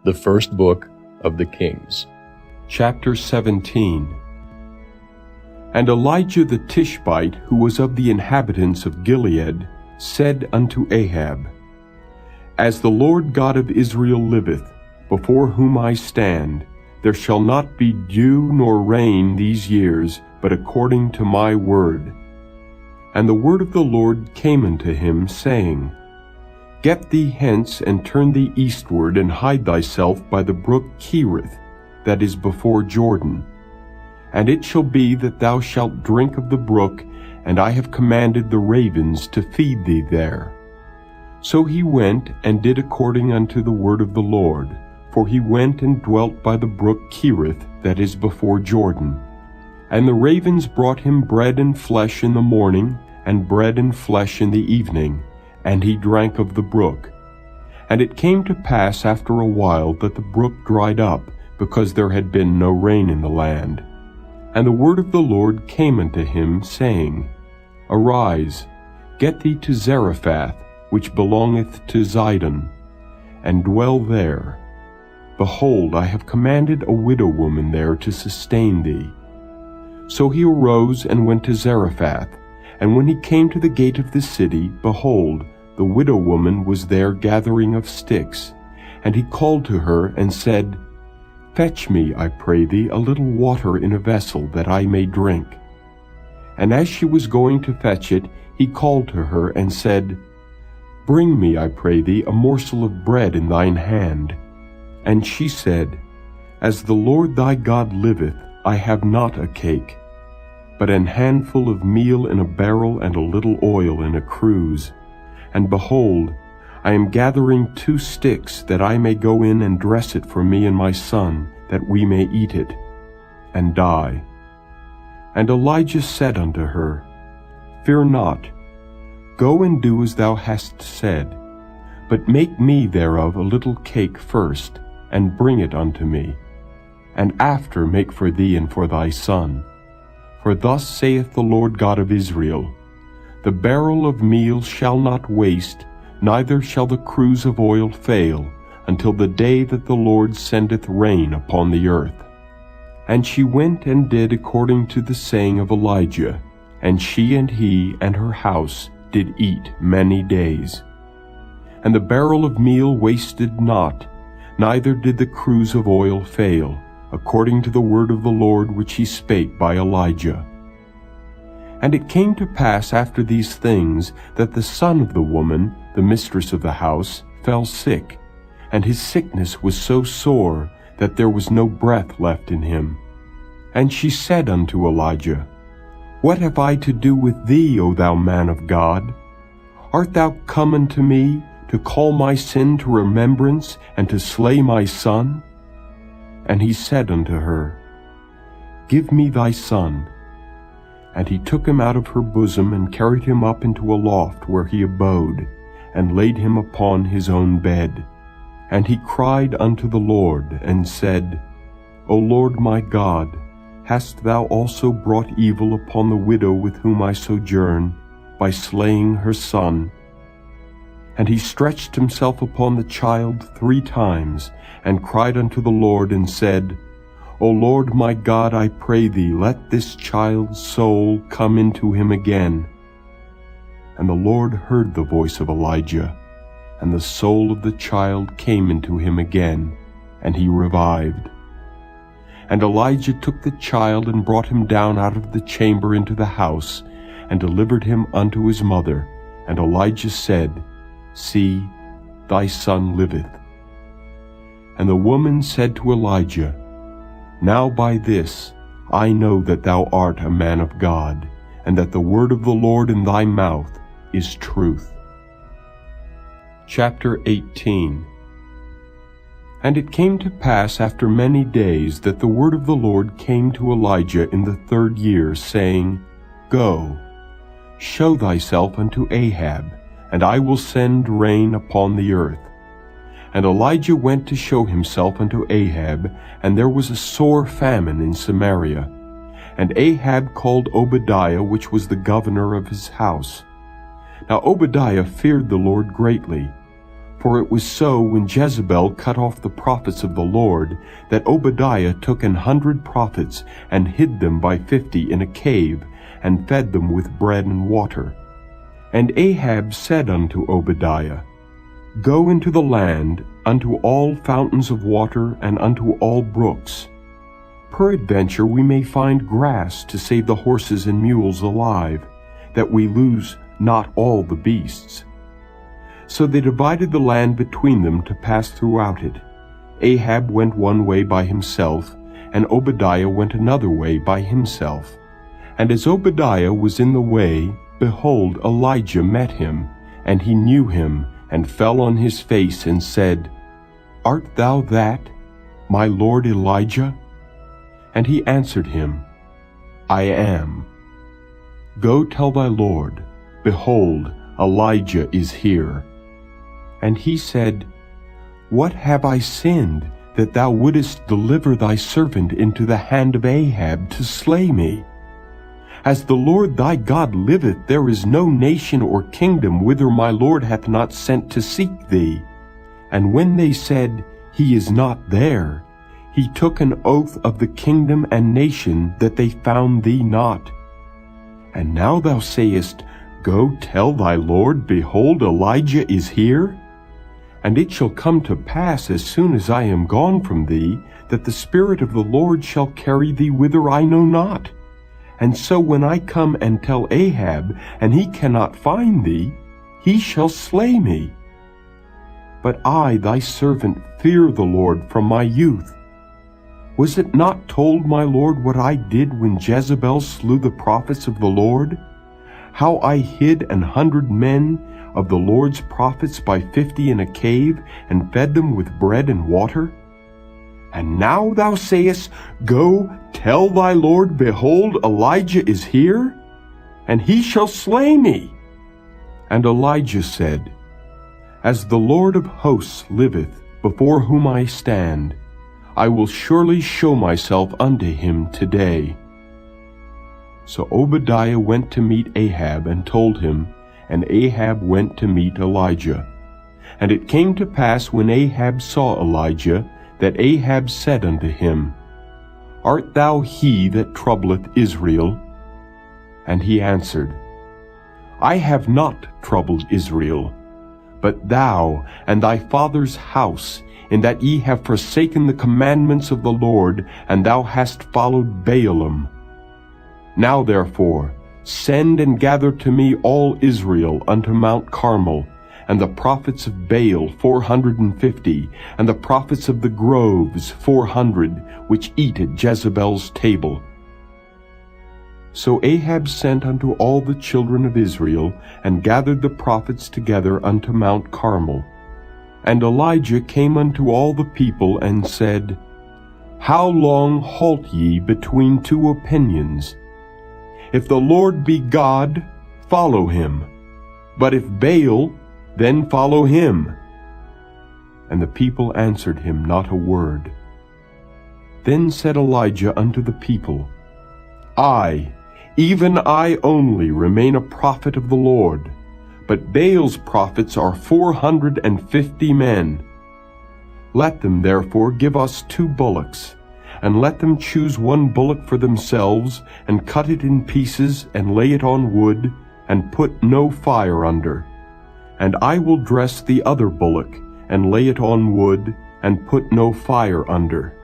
The first book of the Kings. Chapter 17. And Elijah the Tishbite, who was of the inhabitants of Gilead, said unto Ahab, As the Lord God of Israel liveth, before whom I stand, there shall not be dew nor rain these years, but according to my word. And the word of the Lord came unto him, saying, Get thee hence, and turn thee eastward, and hide thyself by the brook Cherith, that is before Jordan. And it shall be that thou shalt drink of the brook, and I have commanded the ravens to feed thee there. So he went and did according unto the word of the Lord, for he went and dwelt by the brook Cherith, that is before Jordan. And the ravens brought him bread and flesh in the morning, and bread and flesh in the evening, and he drank of the brook. And it came to pass after a while that the brook dried up, because there had been no rain in the land. And the word of the Lord came unto him, saying, Arise, get thee to Zarephath, which belongeth to Zidon, and dwell there. Behold, I have commanded a widow woman there to sustain thee. So he arose and went to Zarephath, and when he came to the gate of the city, behold, the widow woman was there gathering of sticks. And he called to her and said, Fetch me, I pray thee, a little water in a vessel, that I may drink. And as she was going to fetch it, he called to her and said, Bring me, I pray thee, a morsel of bread in thine hand. And she said, As the Lord thy God liveth, I have not a cake, but an handful of meal in a barrel, and a little oil in a cruse. And behold, I am gathering 2 sticks, that I may go in and dress it for me and my son, that we may eat it, and die. And Elijah said unto her, Fear not, go and do as thou hast said, but make me thereof a little cake first, and bring it unto me, and after make for thee and for thy son. For thus saith the Lord God of Israel, The barrel of meal shall not waste, neither shall the cruse of oil fail, until the day that the Lord sendeth rain upon the earth. And she went and did according to the saying of Elijah, and she and he and her house did eat many days. And the barrel of meal wasted not, neither did the cruse of oil fail, according to the word of the Lord which he spake by Elijah. And it came to pass after these things, that the son of the woman, the mistress of the house, fell sick, and his sickness was so sore, that there was no breath left in him. And she said unto Elijah, What have I to do with thee, O thou man of God? Art thou come unto me, to call my sin to remembrance, and to slay my son? And he said unto her, Give me thy son. And he took him out of her bosom, and carried him up into a loft where he abode, and laid him upon his own bed. And he cried unto the Lord, and said, O Lord my God, hast thou also brought evil upon the widow with whom I sojourn, by slaying her son? And he stretched himself upon the child 3 times, and cried unto the Lord, and said, O Lord my God, I pray thee, let this child's soul come into him again. And the Lord heard the voice of Elijah, and the soul of the child came into him again, and he revived. And Elijah took the child, and brought him down out of the chamber into the house, and delivered him unto his mother. And Elijah said, See, thy son liveth. And the woman said to Elijah, Now by this I know that thou art a man of God, and that the word of the Lord in thy mouth is truth. Chapter 18. And it came to pass after many days that the word of the Lord came to Elijah in the 3rd year, saying, Go, show thyself unto Ahab, and I will send rain upon the earth. And Elijah went to show himself unto Ahab, and there was a sore famine in Samaria. And Ahab called Obadiah, which was the governor of his house. Now Obadiah feared the Lord greatly, For it was so when Jezebel cut off the prophets of the Lord, that Obadiah took 100 prophets, and hid them by 50 in a cave, and fed them with bread and water. And Ahab said unto Obadiah, Go into the land, unto all fountains of water, and unto all brooks. Peradventure we may find grass to save the horses and mules alive, that we lose not all the beasts. So they divided the land between them to pass throughout it. Ahab went one way by himself, and Obadiah went another way by himself. And as Obadiah was in the way, behold, Elijah met him, and he knew him, and fell on his face, and said, Art thou that, my lord Elijah? And he answered him, I am. Go tell thy lord, Behold, Elijah is here. And he said, What have I sinned, that thou wouldest deliver thy servant into the hand of Ahab to slay me? As the Lord thy God liveth, there is no nation or kingdom whither my Lord hath not sent to seek thee. And when they said, He is not there, he took an oath of the kingdom and nation that they found thee not. And now thou sayest, Go tell thy Lord, Behold, Elijah is here? And it shall come to pass, as soon as I am gone from thee, that the Spirit of the Lord shall carry thee whither I know not. And so when I come and tell Ahab, and he cannot find thee, he shall slay me. But I, thy servant, fear the Lord from my youth. Was it not told my Lord what I did when Jezebel slew the prophets of the Lord? How I hid 100 men of the Lord's prophets by 50 in a cave, and fed them with bread and water? And now thou sayest, Go, tell thy Lord, Behold, Elijah is here, and he shall slay me. And Elijah said, As the Lord of hosts liveth, before whom I stand, I will surely show myself unto him today. So Obadiah went to meet Ahab, and told him, and Ahab went to meet Elijah. And it came to pass, when Ahab saw Elijah, that Ahab said unto him, Art thou he that troubleth Israel? And he answered, I have not troubled Israel, but thou and thy father's house, in that ye have forsaken the commandments of the Lord, and thou hast followed Baalim. Now therefore, send and gather to me all Israel unto Mount Carmel, and the prophets of Baal 450, and the prophets of the groves 400, which eat at Jezebel's table. So Ahab sent unto all the children of Israel, and gathered the prophets together unto Mount Carmel. And Elijah came unto all the people, and said, How long halt ye between two opinions? If the Lord be God, follow him. But if Baal, then follow him. And the people answered him not a word. Then said Elijah unto the people, I, even I only, remain a prophet of the Lord, but Baal's prophets are 450 men. Let them therefore give us 2 bullocks, and let them choose 1 bullock for themselves, and cut it in pieces, and lay it on wood, and put no fire under. And I will dress the other bullock, and lay it on wood, and put no fire under.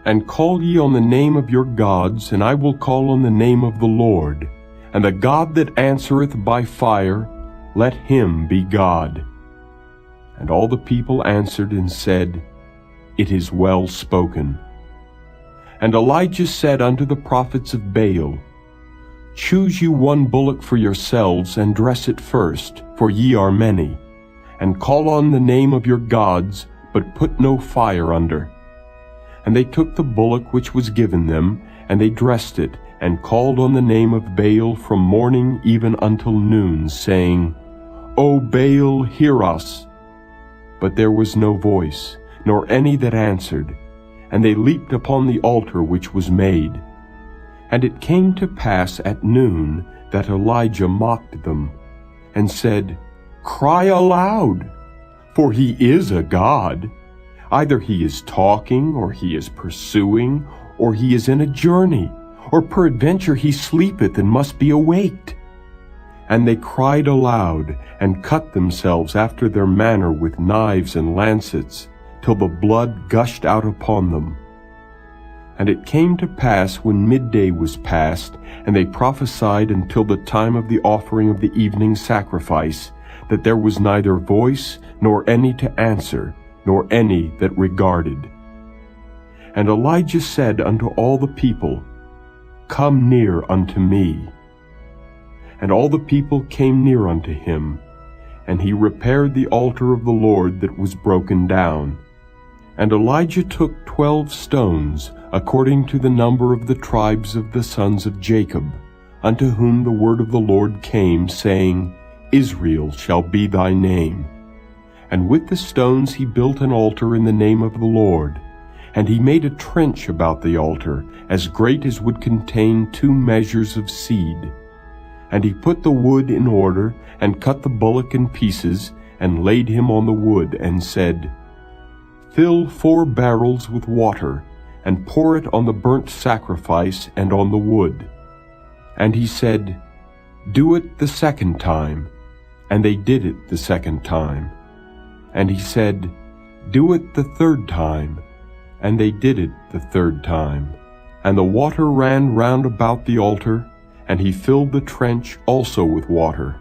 And call ye on the name of your gods, and I will call on the name of the Lord. And the God that answereth by fire, let him be God. And all the people answered and said, It is well spoken. And Elijah said unto the prophets of Baal, Choose you 1 bullock for yourselves, and dress it first, for ye are many, and call on the name of your gods, but put no fire under. And they took the bullock which was given them, and they dressed it, and called on the name of Baal from morning even until noon, saying, O Baal, hear us. But there was no voice, nor any that answered, and they leaped upon the altar which was made. And it came to pass at noon that Elijah mocked them, and said, Cry aloud, for he is a god. Either he is talking, or he is pursuing, or he is in a journey, or peradventure he sleepeth and must be awaked. And they cried aloud, and cut themselves after their manner with knives and lancets, till the blood gushed out upon them. And it came to pass, when midday was past, and they prophesied until the time of the offering of the evening sacrifice, that there was neither voice, nor any to answer, nor any that regarded. And Elijah said unto all the people, Come near unto me. And all the people came near unto him, and he repaired the altar of the Lord that was broken down. And Elijah took 12 stones, according to the number of the tribes of the sons of Jacob, unto whom the word of the Lord came, saying, Israel shall be thy name. And with the stones he built an altar in the name of the Lord. And he made a trench about the altar, as great as would contain 2 measures of seed. And he put the wood in order, and cut the bullock in pieces, and laid him on the wood, and said, Fill 4 barrels with water, and pour it on the burnt sacrifice and on the wood. And he said, Do it the 2nd time. And they did it the 2nd time. And he said, Do it the 3rd time. And they did it the 3rd time. And the water ran round about the altar, and he filled the trench also with water.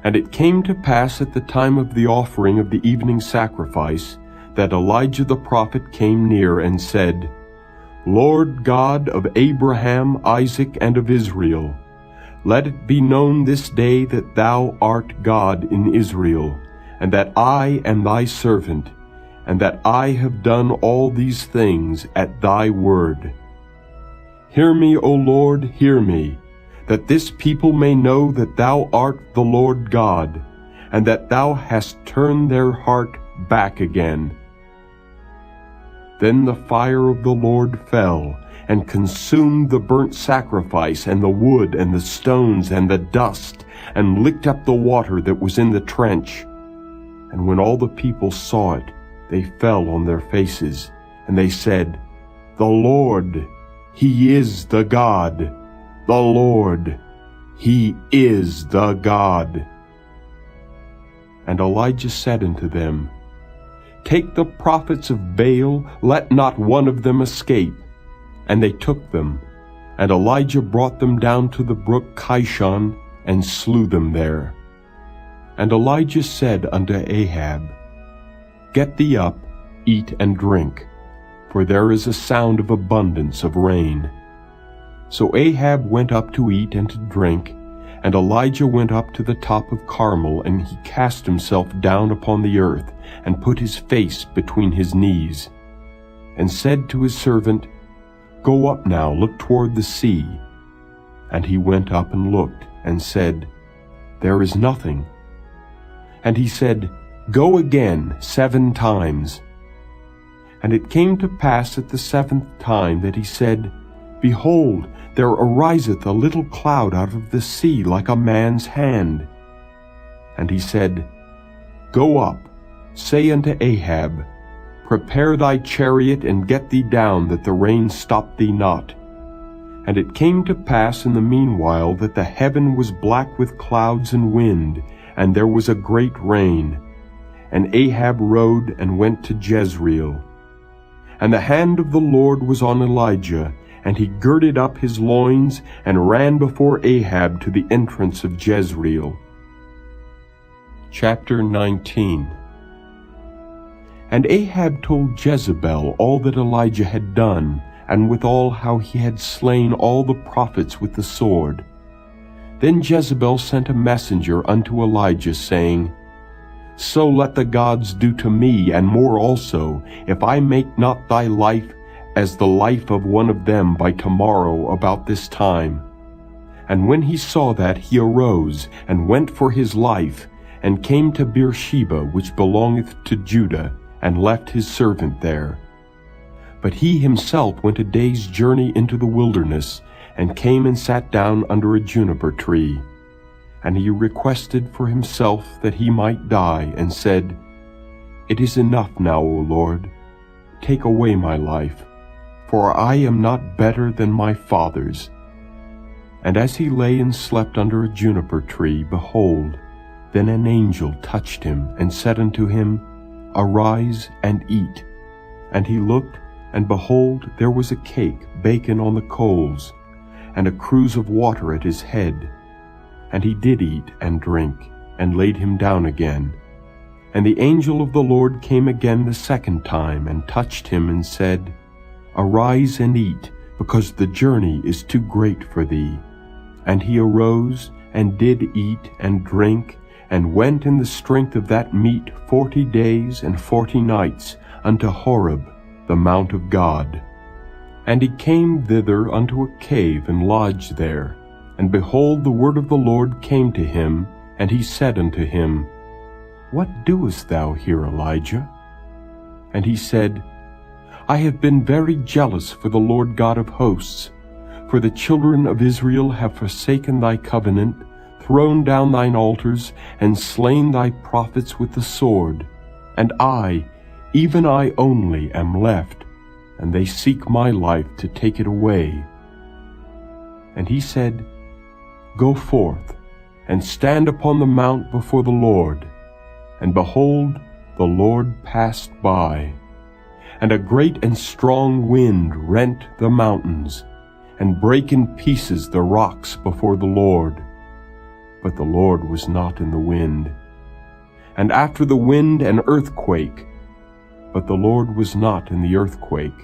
And it came to pass at the time of the offering of the evening sacrifice, that Elijah the prophet came near and said, Lord God of Abraham, Isaac, and of Israel, let it be known this day that thou art God in Israel, and that I am thy servant, and that I have done all these things at thy word. Hear me, O Lord, hear me, that this people may know that thou art the Lord God, and that thou hast turned their heart back again. Then the fire of the Lord fell, and consumed the burnt sacrifice, and the wood, and the stones, and the dust, and licked up the water that was in the trench. And when all the people saw it, they fell on their faces, and they said, The Lord, He is the God. The Lord, He is the God. And Elijah said unto them, Take the prophets of Baal, let not one of them escape. And they took them, and Elijah brought them down to the brook Kishon, and slew them there. And Elijah said unto Ahab, Get thee up, eat and drink, for there is a sound of abundance of rain. So Ahab went up to eat and to drink, and Elijah went up to the top of Carmel, and he cast himself down upon the earth, and put his face between his knees, and said to his servant, Go up now, look toward the sea. And he went up and looked, and said, There is nothing. And he said, Go again 7 times. And it came to pass at the 7th time that he said, Behold, there ariseth a little cloud out of the sea like a man's hand. And he said, Go up, say unto Ahab, Prepare thy chariot, and get thee down, that the rain stop thee not. And it came to pass in the meanwhile that the heaven was black with clouds and wind, and there was a great rain. And Ahab rode and went to Jezreel. And the hand of the Lord was on Elijah, and he girded up his loins, and ran before Ahab to the entrance of Jezreel. Chapter 19. And Ahab told Jezebel all that Elijah had done, and withal how he had slain all the prophets with the sword. Then Jezebel sent a messenger unto Elijah, saying, So let the gods do to me, and more also, if I make not thy life as the life of one of them by tomorrow about this time. And when he saw that, he arose, and went for his life, and came to Beersheba, which belongeth to Judah, and left his servant there. But he himself went a day's journey into the wilderness, and came and sat down under a juniper tree. And he requested for himself that he might die, and said, "It is enough now, O Lord. Take away my life, for I am not better than my fathers." And as he lay and slept under a juniper tree, behold, then an angel touched him, and said unto him, "Arise and eat." And he looked, and behold, there was a cake baken on the coals, and a cruse of water at his head. And he did eat and drink, and laid him down again. And the angel of the Lord came again the second time, and touched him, and said, "Arise and eat, because the journey is too great for thee." And he arose, and did eat and drink, and went in the strength of that meat 40 days and 40 nights unto Horeb, the mount of God. And he came thither unto a cave, and lodged there. And behold, the word of the Lord came to him, and he said unto him, "What doest thou here, Elijah?" And he said, "I have been very jealous for the Lord God of hosts, for the children of Israel have forsaken thy covenant, thrown down thine altars, and slain thy prophets with the sword. And I, even I only, am left, and they seek my life to take it away." And he said, "Go forth, and stand upon the mount before the Lord." And behold, the Lord passed by, and a great and strong wind rent the mountains, and brake in pieces the rocks before the Lord. But the Lord was not in the wind. And after the wind an earthquake, but the Lord was not in the earthquake.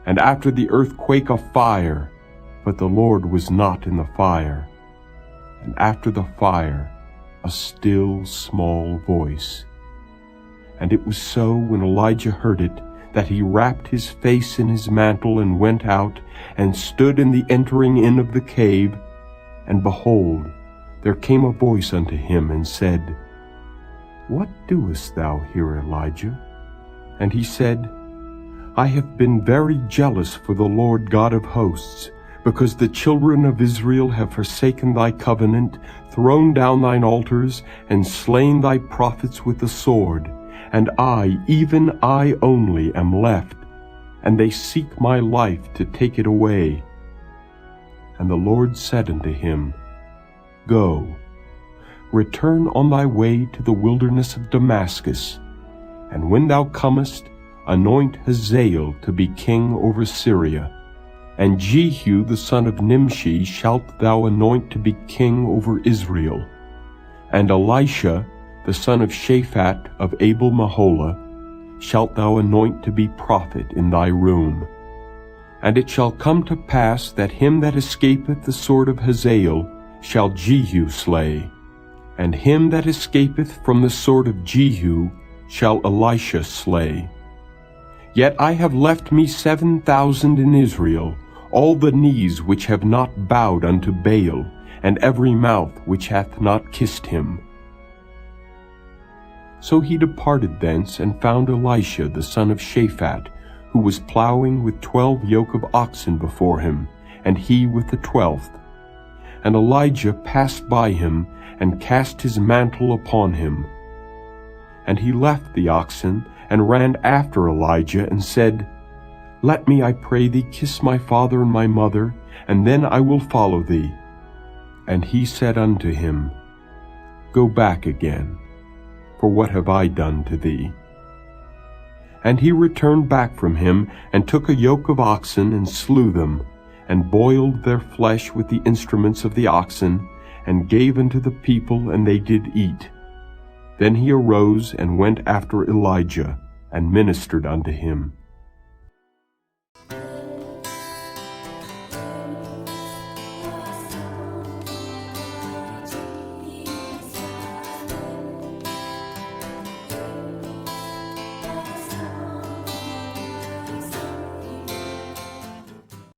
And after the earthquake a fire, but the Lord was not in the fire. And after the fire a still small voice. And it was so, when Elijah heard it, that he wrapped his face in his mantle, and went out, and stood in the entering in of the cave. And behold, there came a voice unto him, and said, "What doest thou here, Elijah?" And he said, "I have been very jealous for the Lord God of hosts, because the children of Israel have forsaken thy covenant, thrown down thine altars, and slain thy prophets with the sword. And I, even I only, am left, and they seek my life to take it away." And the Lord said unto him, "Go, return on thy way to the wilderness of Damascus, and when thou comest, anoint Hazael to be king over Syria. And Jehu the son of Nimshi shalt thou anoint to be king over Israel. And Elisha the son of Shaphat of Abel-Meholah shalt thou anoint to be prophet in thy room. And it shall come to pass that him that escapeth the sword of Hazael shall Jehu slay, and him that escapeth from the sword of Jehu shall Elisha slay. Yet I have left me 7,000 in Israel, all the knees which have not bowed unto Baal, and every mouth which hath not kissed him." So he departed thence, and found Elisha the son of Shaphat, who was plowing with 12 yoke of oxen before him, and he with the 12th. And Elijah passed by him, and cast his mantle upon him. And he left the oxen, and ran after Elijah, and said, "Let me, I pray thee, kiss my father and my mother, and then I will follow thee." And he said unto him, "Go back again, for what have I done to thee?" And he returned back from him, and took a yoke of oxen, and slew them, and boiled their flesh with the instruments of the oxen, and gave unto the people, and they did eat. Then he arose, and went after Elijah, and ministered unto him.